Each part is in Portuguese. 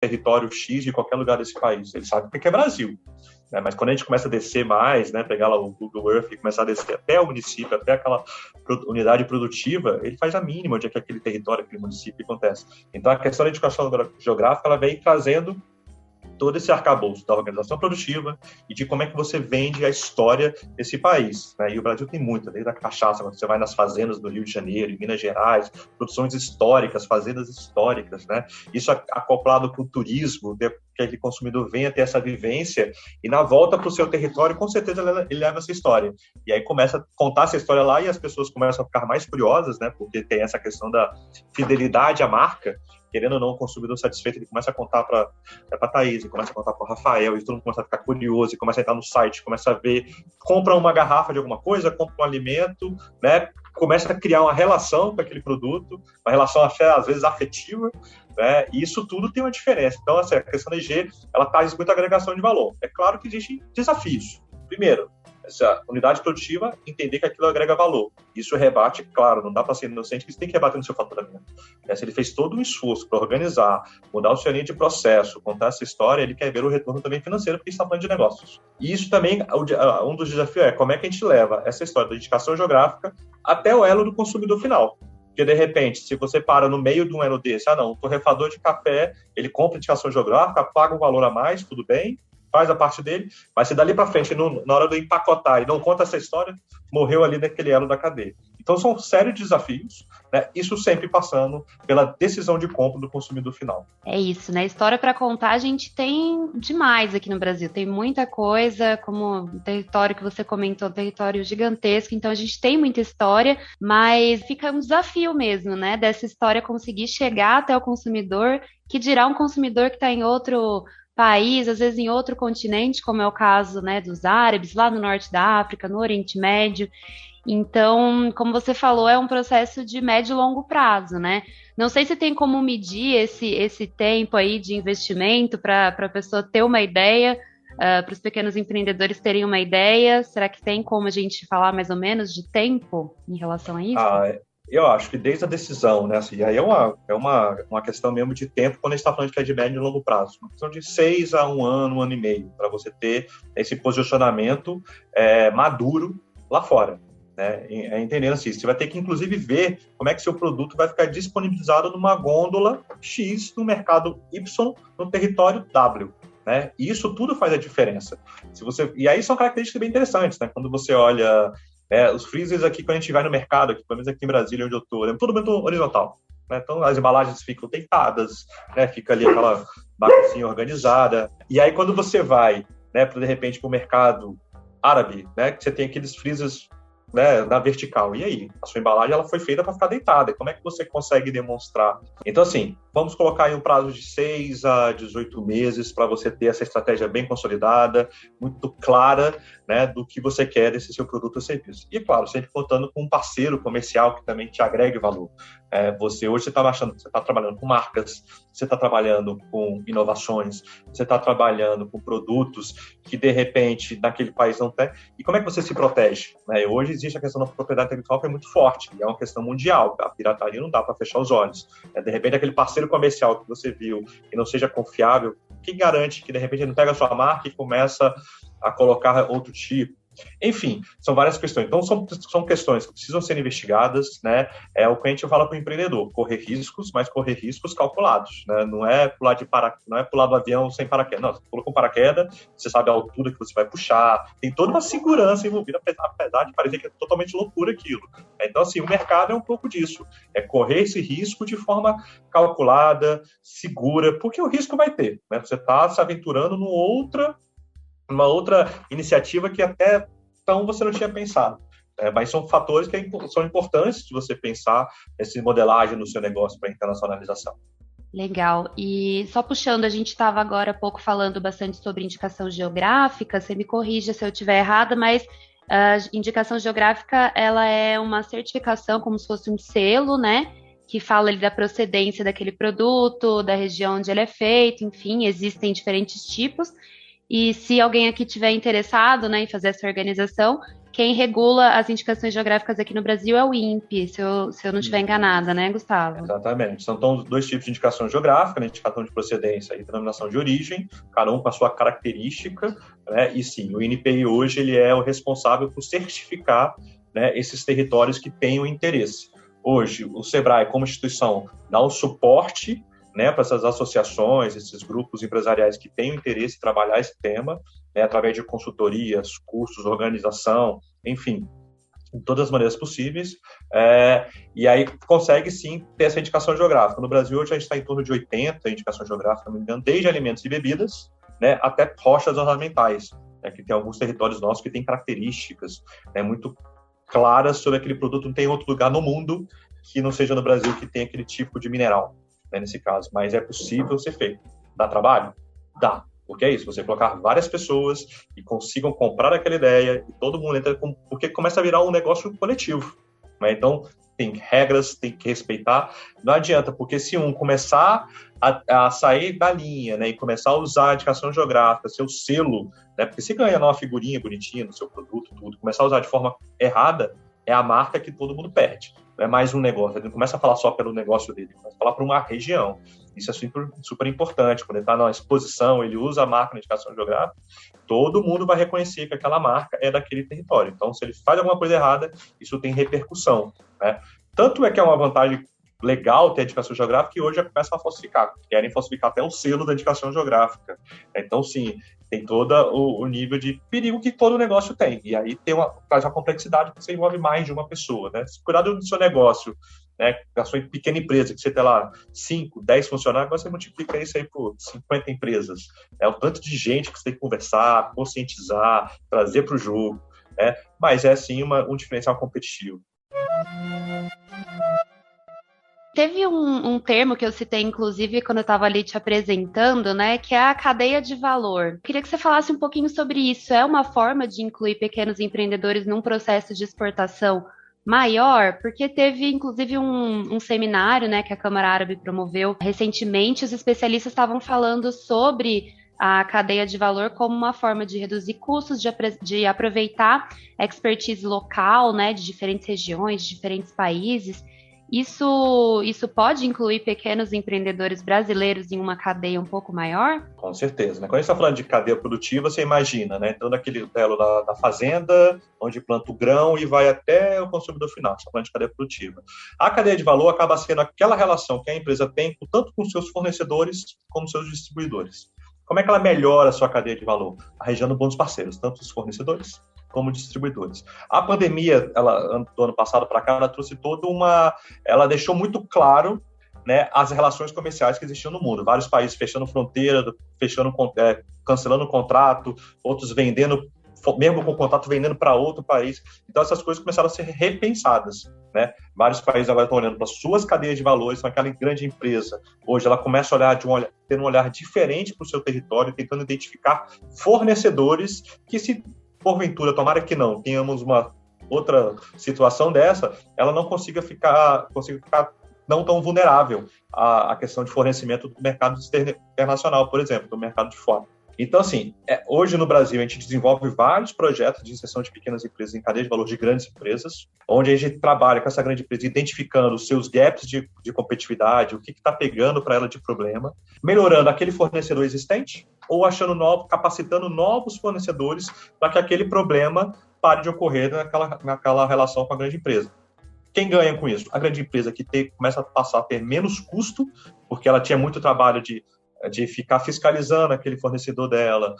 território X de qualquer lugar desse país. Ele sabe o que é Brasil. Né? Mas quando a gente começa a descer mais, né, pegar lá o Google Earth e começar a descer até o município, até aquela unidade produtiva, ele faz a mínima onde é que aquele território, aquele município acontece. Então, a questão da indicação geográfica, ela vem trazendo todo esse arcabouço da organização produtiva e de como é que você vende a história desse país. Né? E o Brasil tem muita, desde a cachaça, quando você vai nas fazendas do Rio de Janeiro, em Minas Gerais, produções históricas, fazendas históricas, né? Isso acoplado com o turismo, que aquele consumidor venha ter essa vivência e na volta para o seu território, com certeza ele leva essa história. E aí começa a contar essa história lá e as pessoas começam a ficar mais curiosas, né? Porque tem essa questão da fidelidade à marca. Querendo ou não, o consumidor satisfeito, ele começa a contar para a Thaís, começa a contar para o Rafael, e todo mundo começa a ficar curioso, e começa a entrar no site, começa a ver, compra uma garrafa de alguma coisa, compra um alimento, né? Começa a criar uma relação com aquele produto, uma relação às vezes afetiva, né? E isso tudo tem uma diferença. Então, assim, a questão da IG, ela traz muita agregação de valor. É claro que existem desafios. Primeiro, essa unidade produtiva, entender que aquilo agrega valor. Isso rebate, claro, não dá para ser inocente, que isso tem que rebater no seu faturamento. Se ele fez todo um esforço para organizar, mudar o seu linha de processo, contar essa história, ele quer ver o retorno também financeiro, porque está falando de negócios. E isso também, um dos desafios é como é que a gente leva essa história da indicação geográfica até o elo do consumidor final. Porque, de repente, se você para no meio de um elo desse, o torrefador de café, ele compra indicação geográfica, paga um valor a mais, tudo bem, faz a parte dele, mas se dali para frente, na hora de empacotar e não conta essa história, morreu ali naquele elo da cadeia. Então, são sérios desafios, né? Isso sempre passando pela decisão de compra do consumidor final. É isso, né? História para contar a gente tem demais aqui no Brasil, tem muita coisa, como o território que você comentou, um território gigantesco, então a gente tem muita história, mas fica um desafio mesmo, né? Dessa história conseguir chegar até o consumidor, que dirá um consumidor que está em outro país, às vezes em outro continente, como é o caso, né, dos árabes, lá no norte da África, no Oriente Médio. Então, como você falou, é um processo de médio e longo prazo, né? Não sei se tem como medir esse tempo aí de investimento para a pessoa ter uma ideia, para os pequenos empreendedores terem uma ideia. Será que tem como a gente falar mais ou menos de tempo em relação a isso? Eu acho que desde a decisão, né, assim, aí é uma questão mesmo de tempo quando a gente está falando de médio e longo prazo. Uma questão de 6 a 1 ano e meio, para você ter esse posicionamento maduro lá fora. Né? Entendendo assim, você vai ter que, inclusive, ver como é que seu produto vai ficar disponibilizado numa gôndola X no mercado Y, no território W. Né? E isso tudo faz a diferença. E aí são características bem interessantes, né? Quando você olha... os freezers aqui, quando a gente vai no mercado, aqui, pelo menos aqui em Brasília, onde eu estou, é tudo muito horizontal. Né? Então, as embalagens ficam deitadas, né? Fica ali aquela baguncinha organizada. E aí, quando você vai, né, de repente, para o mercado árabe, né, que você tem aqueles freezers, né, na vertical. E aí? A sua embalagem ela foi feita para ficar deitada. E como é que você consegue demonstrar? Então, assim, vamos colocar aí um prazo de 6 a 18 meses para você ter essa estratégia bem consolidada, muito clara, né, do que você quer desse seu produto ou serviço. E, claro, sempre contando com um parceiro comercial que também te agregue valor. Hoje você está trabalhando com marcas, você está trabalhando com inovações, você está trabalhando com produtos que, de repente, naquele país não tem. E como é que você se protege? Hoje existe a questão da propriedade intelectual que é muito forte, e é uma questão mundial. A pirataria não dá para fechar os olhos. De repente, aquele parceiro comercial que você viu e não seja confiável, quem garante que, de repente, ele não pega a sua marca e começa a colocar outro tipo? Enfim, são várias questões. Então, são questões que precisam ser investigadas, né? É o que a gente fala para o empreendedor, correr riscos, mas correr riscos calculados, né? Não é pular do avião sem paraquedas. Não, você pula com paraquedas, você sabe a altura que você vai puxar, tem toda uma segurança envolvida, apesar de parecer que é totalmente loucura aquilo. Então, assim, o mercado é um pouco disso, é correr esse risco de forma calculada, segura, porque o risco vai ter, né? Você está se aventurando uma outra iniciativa que até então você não tinha pensado. Mas são fatores que são importantes de você pensar essa modelagem no seu negócio para internacionalização. Legal. E só puxando, a gente estava agora há pouco falando bastante sobre indicação geográfica, você me corrija se eu estiver errada, mas a indicação geográfica, ela é uma certificação como se fosse um selo, né? Que fala ali da procedência daquele produto, da região onde ele é feito, enfim, existem diferentes tipos. E se alguém aqui tiver interessado, né, em fazer essa organização, quem regula as indicações geográficas aqui no Brasil é o INPE, se eu não estiver enganada, né, Gustavo? Exatamente. São então, dois tipos de indicação geográfica, né? Indicação de procedência e denominação de origem, cada um com a sua característica, né? E sim, o INPI hoje ele é o responsável por certificar, né, esses territórios que têm o interesse. Hoje, o SEBRAE, como instituição, dá o suporte, né, para essas associações, esses grupos empresariais que têm o interesse em trabalhar esse tema, né, através de consultorias, cursos, organização, enfim, de todas as maneiras possíveis, e aí consegue sim ter essa indicação geográfica. No Brasil hoje a gente está em torno de 80 indicações geográficas, não me engano, desde alimentos e bebidas, né, até rochas ornamentais, né, que tem alguns territórios nossos que têm características, né, muito claras sobre aquele produto. Não tem outro lugar no mundo que não seja no Brasil que tenha aquele tipo de mineral, né, nesse caso, mas é possível ser feito. Dá trabalho? Dá. Porque é isso, você colocar várias pessoas e consigam comprar aquela ideia e todo mundo entra, porque começa a virar um negócio coletivo, né? Então, tem regras, tem que respeitar. Não adianta, porque se um começar a sair da linha, né, e começar a usar a indicação geográfica, seu selo, né, porque se ganha uma figurinha bonitinha no seu produto, tudo, começar a usar de forma errada, é a marca que todo mundo perde. Não é mais um negócio, ele não começa a falar só pelo negócio dele, ele começa a falar para uma região. Isso é super, super importante. Quando ele está na exposição, ele usa a marca na indicação geográfica, todo mundo vai reconhecer que aquela marca é daquele território. Então, se ele faz alguma coisa errada, isso tem repercussão, né? Tanto é que é uma vantagem legal ter a indicação geográfica que hoje já começam a falsificar. Querem falsificar até o selo da indicação geográfica. Então, sim, tem todo o nível de perigo que todo negócio tem. E aí traz uma complexidade que você envolve mais de uma pessoa, né? Se cuidar do seu negócio, né, da sua pequena empresa, que você tem lá 5, 10 funcionários, agora você multiplica isso aí por 50 empresas. É o tanto de gente que você tem que conversar, conscientizar, trazer para o jogo, né? Mas é, sim, um diferencial competitivo. Teve um termo que eu citei, inclusive, quando eu estava ali te apresentando, né, que é a cadeia de valor. Queria que você falasse um pouquinho sobre isso. É uma forma de incluir pequenos empreendedores num processo de exportação maior? Porque teve, inclusive, um seminário, né, que a Câmara Árabe promoveu recentemente. Os especialistas estavam falando sobre a cadeia de valor como uma forma de reduzir custos, de aproveitar a expertise local, né, de diferentes regiões, de diferentes países. Isso pode incluir pequenos empreendedores brasileiros em uma cadeia um pouco maior? Com certeza, né? Quando a gente está falando de cadeia produtiva, você imagina, né? Então, naquele elo da fazenda, onde planta o grão e vai até o consumidor final. Você está falando de cadeia produtiva. A cadeia de valor acaba sendo aquela relação que a empresa tem tanto com seus fornecedores como seus distribuidores. Como é que ela melhora a sua cadeia de valor? Arranjando bons parceiros, tanto os fornecedores como distribuidores. A pandemia, do ano passado para cá, ela trouxe ela deixou muito claro, né, as relações comerciais que existiam no mundo. Vários países fechando fronteira, cancelando o contrato, outros vendendo, mesmo com o contrato, vendendo para outro país. Então, essas coisas começaram a ser repensadas, né? Vários países agora estão olhando para suas cadeias de valores, aquela grande empresa. Hoje, ela começa a ter um olhar diferente para o seu território, tentando identificar fornecedores que, se porventura, tomara que não, tenhamos uma outra situação dessa, ela não consiga ficar não tão vulnerável à questão de fornecimento do mercado internacional, por exemplo, do mercado de fora. Então, assim, hoje no Brasil a gente desenvolve vários projetos de inserção de pequenas empresas em cadeia de valor de grandes empresas, onde a gente trabalha com essa grande empresa identificando os seus gaps de competitividade, o que está pegando para ela de problema, melhorando aquele fornecedor existente ou capacitando novos fornecedores para que aquele problema pare de ocorrer naquela relação com a grande empresa. Quem ganha com isso? A grande empresa que começa a passar a ter menos custo, porque ela tinha muito trabalho de ficar fiscalizando aquele fornecedor dela,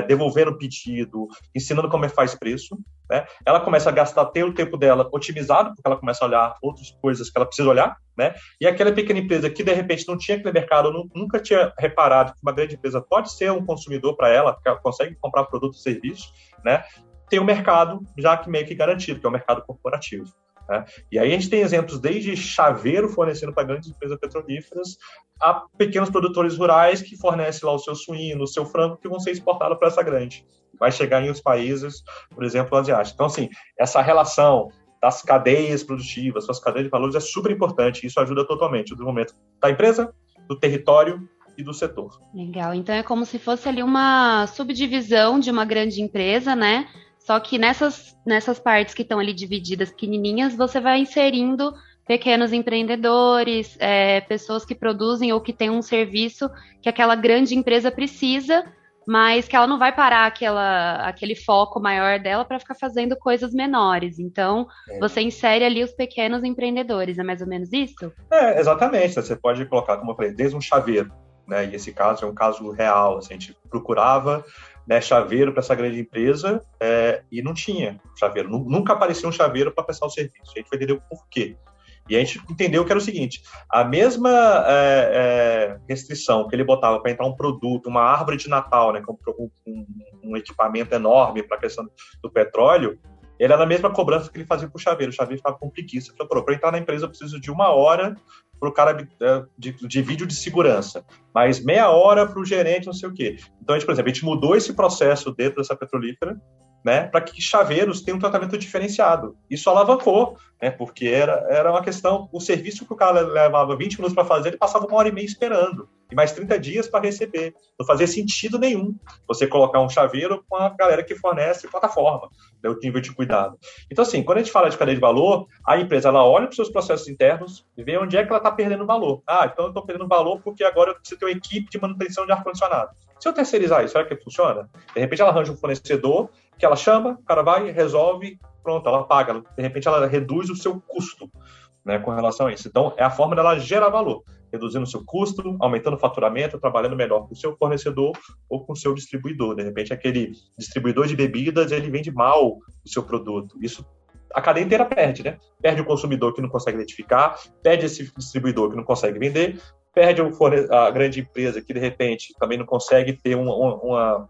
devolvendo o pedido, ensinando como faz preço, né? Ela começa a ter o tempo dela otimizado, porque ela começa a olhar outras coisas que ela precisa olhar, né? E aquela pequena empresa que, de repente, não tinha aquele mercado, nunca tinha reparado que uma grande empresa pode ser um consumidor para ela, porque ela consegue comprar produto e serviço, né? Tem um mercado já que meio que garantido, que é o mercado corporativo. Né? E aí a gente tem exemplos desde chaveiro fornecendo para grandes empresas petrolíferas a pequenos produtores rurais que fornecem lá o seu suíno, o seu frango, que vão ser exportados para essa grande. Vai chegar em outros países, por exemplo, asiáticos. Então, assim, essa relação das cadeias produtivas, suas cadeias de valores é super importante. Isso ajuda totalmente o desenvolvimento da empresa, do território e do setor. Legal. Então é como se fosse ali uma subdivisão de uma grande empresa, né? Só que nessas partes que estão ali divididas pequenininhas, você vai inserindo pequenos empreendedores, pessoas que produzem ou que têm um serviço que aquela grande empresa precisa, mas que ela não vai parar aquele foco maior dela para ficar fazendo coisas menores. Então, você insere ali os pequenos empreendedores, é mais ou menos isso? Exatamente. Você pode colocar, como eu falei, desde um chaveiro, né? E esse caso é um caso real. Assim, a gente procurava, né, chaveiro para essa grande empresa e não tinha chaveiro. Nunca aparecia um chaveiro para prestar o serviço. A gente foi entender o porquê. E a gente entendeu que era o seguinte, a mesma restrição que ele botava para entrar um produto, uma árvore de Natal, né, com um equipamento enorme para a questão do petróleo, ele era a mesma cobrança que ele fazia para o chaveiro. O chaveiro ficava com preguiça. Ele falou, para entrar na empresa eu preciso de 1 hora para o cara de vídeo de segurança, mais meia hora para o gerente, não sei o quê. Então, por exemplo, a gente mudou esse processo dentro dessa petrolífera, né, para que chaveiros tenham um tratamento diferenciado. Isso alavancou, né, porque era uma questão, o serviço que o cara levava 20 minutos para fazer, ele passava 1 hora e meia esperando, e mais 30 dias para receber. Não fazia sentido nenhum você colocar um chaveiro com a galera que fornece plataforma, né, o nível de cuidado. Então, assim, quando a gente fala de cadeia de valor, a empresa ela olha para os seus processos internos e vê onde é que ela está perdendo valor. Então eu estou perdendo valor porque agora eu preciso ter uma equipe de manutenção de ar-condicionado. Se eu terceirizar isso, será que funciona? De repente ela arranja um fornecedor que ela chama, o cara vai, resolve, pronto, ela paga. De repente ela reduz o seu custo, né, com relação a isso. Então, é a forma dela gerar valor, reduzindo o seu custo, aumentando o faturamento, trabalhando melhor com o seu fornecedor ou com o seu distribuidor. De repente, aquele distribuidor de bebidas, ele vende mal o seu produto. Isso a cadeia inteira perde, né? Perde o consumidor que não consegue identificar, perde esse distribuidor que não consegue vender, perde a grande empresa que, de repente, também não consegue ter uma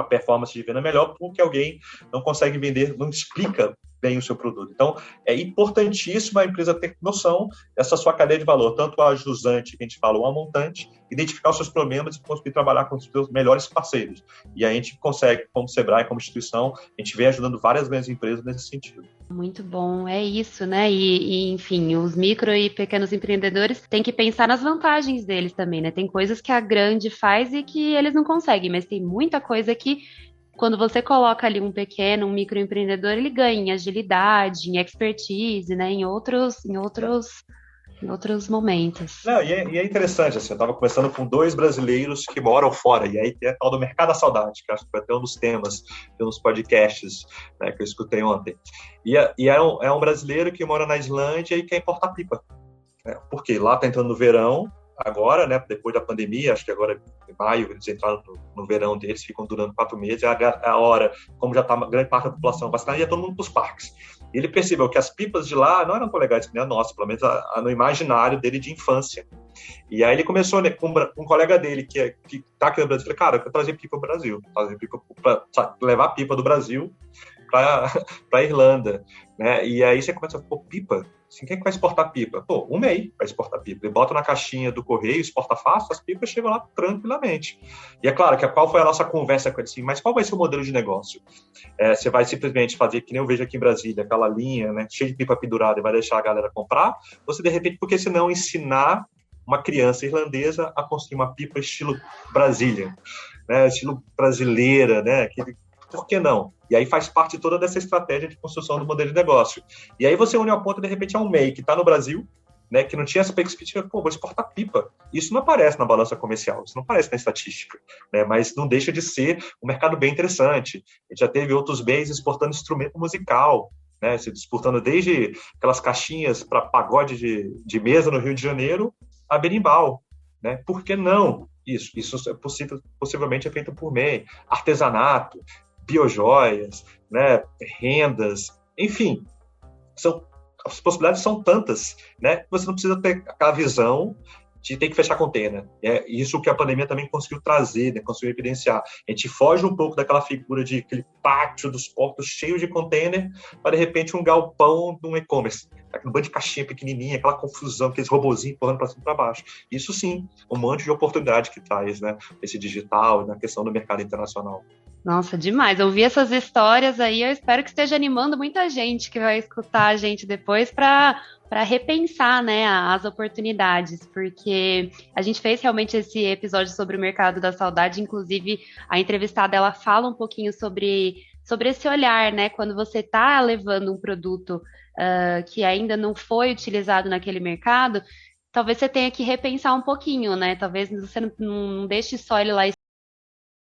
performance de venda melhor porque alguém não consegue vender, não explica bem o seu produto. Então, é importantíssimo a empresa ter noção dessa sua cadeia de valor, tanto a jusante, que a gente fala, ou a montante, identificar os seus problemas e conseguir trabalhar com os seus melhores parceiros. E a gente consegue, como Sebrae, como instituição, a gente vem ajudando várias grandes empresas nesse sentido. Muito bom, é isso, né? Enfim, os micro e pequenos empreendedores têm que pensar nas vantagens deles também, né? Tem coisas que a grande faz e que eles não conseguem, mas tem muita coisa que, quando você coloca ali um pequeno, um microempreendedor, ele ganha em agilidade, em expertise, né? Em outros momentos. Não, e é interessante, assim, eu estava conversando com 2 brasileiros que moram fora, e aí tem a tal do Mercado da Saudade, que acho que foi até um dos temas de uns podcasts, né, que eu escutei ontem. E é um brasileiro que mora na Islândia e quer importar pipa. Né? Porque lá está entrando no verão, agora, né, depois da pandemia, acho que agora em maio, eles entraram no verão deles, ficam durando 4 meses, é a hora, como já está grande parte da população vacinada, ia todo mundo para os parques. E ele percebeu que as pipas de lá não eram tão legais que nem a nossa, pelo menos no imaginário dele de infância. E aí ele começou, né, com um colega dele que está aqui no Brasil, falei, cara, eu quero trazer pipa para o Brasil, levar pipa do Brasil para a Irlanda, né? E aí você começa a falar, pipa? Assim, quem é que vai exportar pipa? Pô, o MEI vai exportar pipa. Ele bota na caixinha do correio, exporta fácil, as pipas chegam lá tranquilamente. E é claro que qual foi a nossa conversa com ele assim, mas qual vai ser o modelo de negócio? Você vai simplesmente fazer, que nem eu vejo aqui em Brasília, aquela linha, né, cheia de pipa pendurada e vai deixar a galera comprar? Ou você, de repente, por que se não ensinar uma criança irlandesa a construir uma pipa estilo Brasília, né, estilo brasileira, né, por que não? E aí faz parte toda dessa estratégia de construção do modelo de negócio. E aí você une a ponta, de repente, a um MEI que está no Brasil, né, que não tinha essa perspectiva, vou exportar pipa. Isso não aparece na balança comercial, isso não aparece na estatística, né, mas não deixa de ser um mercado bem interessante. A gente já teve outros MEIs exportando instrumento musical, né, se exportando desde aquelas caixinhas para pagode de mesa no Rio de Janeiro a berimbau. Né? Por que não? Isso é possivelmente é feito por MEI. Artesanato, biojoias, né, rendas, enfim, as possibilidades são tantas, né, que você não precisa ter aquela visão de ter que fechar container. É isso que a pandemia também conseguiu trazer, né, conseguiu evidenciar. A gente foge um pouco daquela figura de aquele pátio dos portos cheio de container para, de repente, um galpão de um e-commerce. Aquele bando de caixinha pequenininha, aquela confusão, aqueles robozinhos empurrando para cima e para baixo. Isso sim, um monte de oportunidade que traz, né, esse digital na questão do mercado internacional. Nossa, demais. Ouvir essas histórias aí, eu espero que esteja animando muita gente que vai escutar a gente depois para repensar, né, as oportunidades, porque a gente fez realmente esse episódio sobre o mercado da saudade, inclusive a entrevistada ela fala um pouquinho sobre sobre esse olhar, né? Quando você está levando um produto que ainda não foi utilizado naquele mercado, talvez você tenha que repensar um pouquinho, né? Talvez você não deixe só ele lá